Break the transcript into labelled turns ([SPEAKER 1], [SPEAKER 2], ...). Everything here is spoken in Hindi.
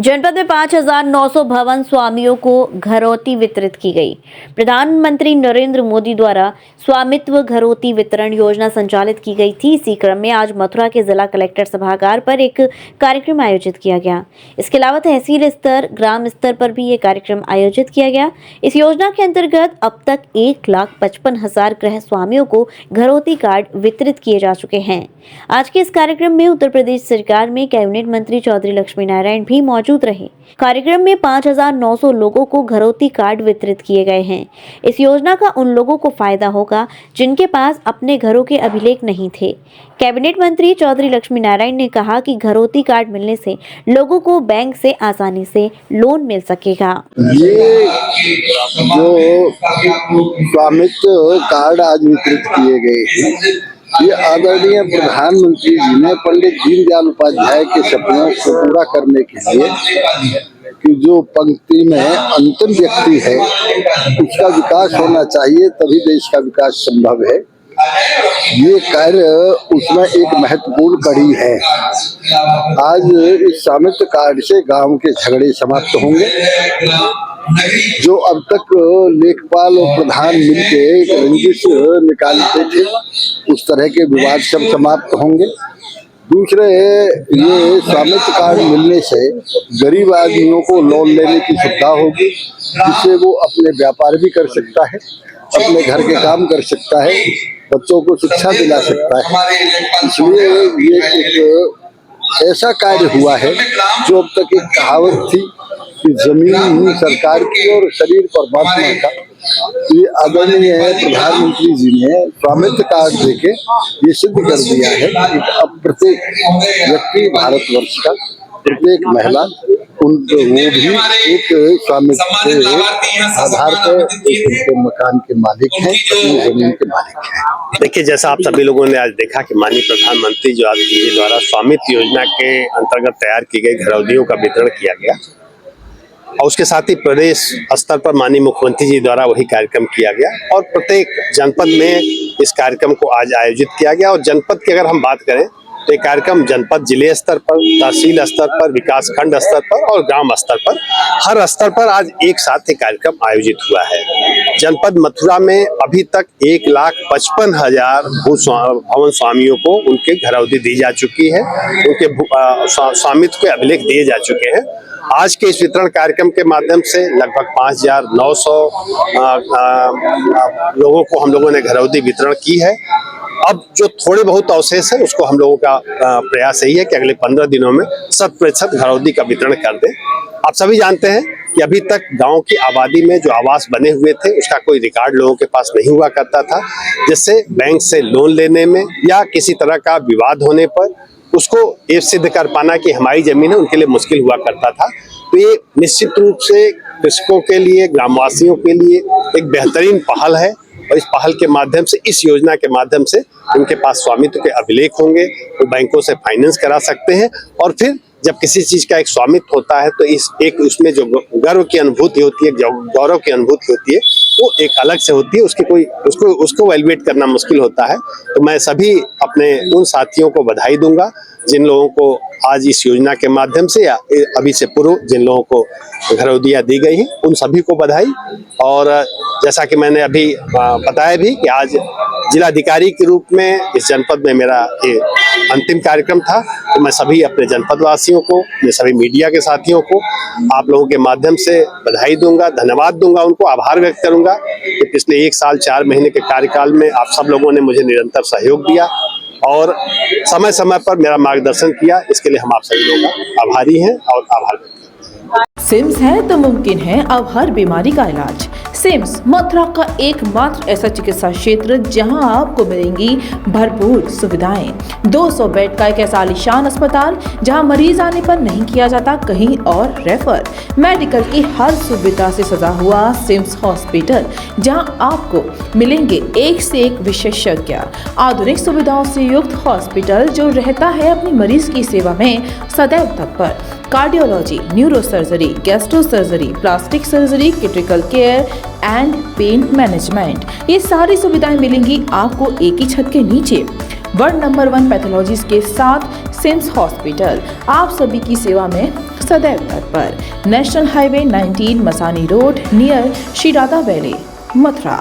[SPEAKER 1] जनपद में 5,900 भवन स्वामियों को घरौती वितरित की गई। प्रधानमंत्री नरेंद्र मोदी द्वारा स्वामित्व घरौती वितरण योजना संचालित की गई थी। इसी क्रम में आज मथुरा के जिला कलेक्टर सभागार पर एक कार्यक्रम आयोजित किया गया। इसके अलावा तहसील स्तर, ग्राम स्तर पर भी ये कार्यक्रम आयोजित किया गया। इस योजना के अंतर्गत अब तक 1,55,000 गृह स्वामियों को घरौती कार्ड वितरित किए जा चुके हैं। आज के इस कार्यक्रम में उत्तर प्रदेश सरकार में कैबिनेट मंत्री चौधरी लक्ष्मी नारायण भी मौजूद रहे। कार्यक्रम में 5,900 लोगों को घरौती कार्ड वितरित किए गए हैं। इस योजना का उन लोगों को फायदा होगा जिनके पास अपने घरों के अभिलेख नहीं थे। कैबिनेट मंत्री चौधरी लक्ष्मी नारायण ने कहा कि घरौती कार्ड मिलने से लोगों को बैंक से आसानी से लोन मिल सकेगा।
[SPEAKER 2] ये जो स्वामित्व कार्ड आज वितरित किए गए हैं, ये आदरणीय प्रधानमंत्री जी ने पंडित दीनदयाल उपाध्याय के सपनों को पूरा करने के लिए कि जो पंक्ति में अंतिम व्यक्ति है उसका विकास होना चाहिए, तभी देश का विकास संभव है। ये कार्य उसमें एक महत्वपूर्ण कड़ी है। आज इस स्वामित्व कार्ड से गांव के झगड़े समाप्त होंगे। जो अब तक लेखपाल और प्रधान मिलके एक रंजिश निकालते थे, उस तरह के विवाद सब समाप्त होंगे। दूसरे, ये स्वामित्व कार्ड मिलने से गरीब आदमियों को लोन लेने की सुविधा होगी, जिससे वो अपने व्यापार भी कर सकता है, अपने घर के काम कर सकता है, बच्चों को शिक्षा दिला सकता है। इसलिए ये एक ऐसा कार्य हुआ है जो अब तक एक कहावत थी कि जमीन सरकार की और शरीर परमात्मा का। ये आदरणीय प्रधानमंत्री जी ने स्वामित्व कार्ड देके ये सिद्ध कर दिया है कि अब प्रत्येक व्यक्ति भारतवर्ष का, प्रत्येक महिला, वो भी एक स्वामित्व के आधार पर एक मकान के मालिक हैं, अपनी जमीन के मालिक हैं।
[SPEAKER 3] देखिए, जैसा आप सभी लोगों ने आज देखा कि माननीय प्रधानमंत्री जो आज के द्वारा स्वामित्व योजना के अंतर्गत तैयार की गई घरौदियों का वितरण किया गया, और उसके साथ ही प्रदेश स्तर पर माननीय मुख्यमंत्री जी द्वारा वही कार्यक्रम किया गया और प्रत्येक जनपद में इस कार्यक्रम को आज आयोजित किया गया। और जनपद की अगर हम बात करें तो ये कार्यक्रम जनपद जिले स्तर पर, तहसील स्तर पर, विकास खंड स्तर पर और ग्राम स्तर पर, हर स्तर पर आज एक साथ ये कार्यक्रम आयोजित हुआ है। जनपद मथुरा में अभी तक 1,55,000 भवन स्वामियों को उनके घरौदी दी जा चुकी है, उनके स्वामित्व के अभिलेख दिए जा चुके हैं। आज के इस वितरण कार्यक्रम के माध्यम से लगभग 5,900 लोगों को हम लोगों ने घरौदी वितरण की है। अब जो थोड़े बहुत अवशेष है उसको हम लोगों का प्रयास यही है कि अगले 15 दिनों में 100% घरौदी का वितरण कर दें। आप सभी जानते हैं कि अभी तक गांव की आबादी में जो आवास बने हुए थे उसका कोई रिकॉर्ड लोगों के पास नहीं हुआ करता था, जिससे बैंक से लोन लेने में या किसी तरह का विवाद होने पर उसको ये सिद्ध कर पाना कि हमारी जमीन है, उनके लिए मुश्किल हुआ करता था। तो ये निश्चित रूप से कृषकों के लिए, ग्रामवासियों के लिए एक बेहतरीन पहल है और इस पहल के माध्यम से, इस योजना के माध्यम से उनके पास स्वामित्व के अभिलेख होंगे, वो बैंकों से फाइनेंस करा सकते हैं। और फिर जब किसी चीज का एक स्वामित्व होता है तो इस एक उसमें जो गर्व की अनुभूति होती है, गौरव की अनुभूति होती है, वो एक अलग से होती है। उसकी कोई उसको वैल्यूएट करना मुश्किल होता है। तो मैं सभी अपने उन साथियों को बधाई दूंगा जिन लोगों को आज इस योजना के माध्यम से या अभी से पूर्व जिन लोगों को घरौदियाँ दी गई हैं, उन सभी को बधाई। और जैसा कि मैंने अभी बताया भी कि आज जिलाधिकारी के रूप में इस जनपद में मेरा ये अंतिम कार्यक्रम था, तो मैं सभी अपने जनपद वासियों को, मैं सभी मीडिया के साथियों को आप लोगों के माध्यम से बधाई दूंगा, धन्यवाद दूंगा, उनको आभार व्यक्त करूंगा कि पिछले 1 साल 4 महीने के कार्यकाल में आप सब लोगों ने मुझे निरंतर सहयोग दिया और समय समय पर मेरा मार्गदर्शन किया। इसके लिए हम आप सभी लोगों का आभारी हैं और आभार व्यक्त करते हैं।
[SPEAKER 4] सिम्स है तो मुमकिन है अब हर बीमारी का इलाज। सिम्स मथुरा का एकमात्र ऐसा चिकित्सा क्षेत्र जहां आपको मिलेंगी भरपूर सुविधाएं। 200 बेड का एक ऐसा आलीशान अस्पताल जहां मरीज आने पर नहीं किया जाता कहीं और रेफर। मेडिकल की हर सुविधा से सजा हुआ सिम्स हॉस्पिटल, जहां आपको मिलेंगे एक से एक विशेषज्ञ। आधुनिक सुविधाओं से युक्त हॉस्पिटल जो रहता है अपनी मरीज की सेवा में सदैव तत्पर। Cardiology, neuro surgery, gastro surgery, plastic surgery, critical care and pain management, ये सारी सुविधाएं मिलेंगी आपको एक ही छत के नीचे। वर्ल्ड नंबर 1 पैथोलॉजीज के साथ सिम्स हॉस्पिटल आप सभी की सेवा में सदैव तत्पर। National highway 19 Masani road near Shri Radha valley, Mathura.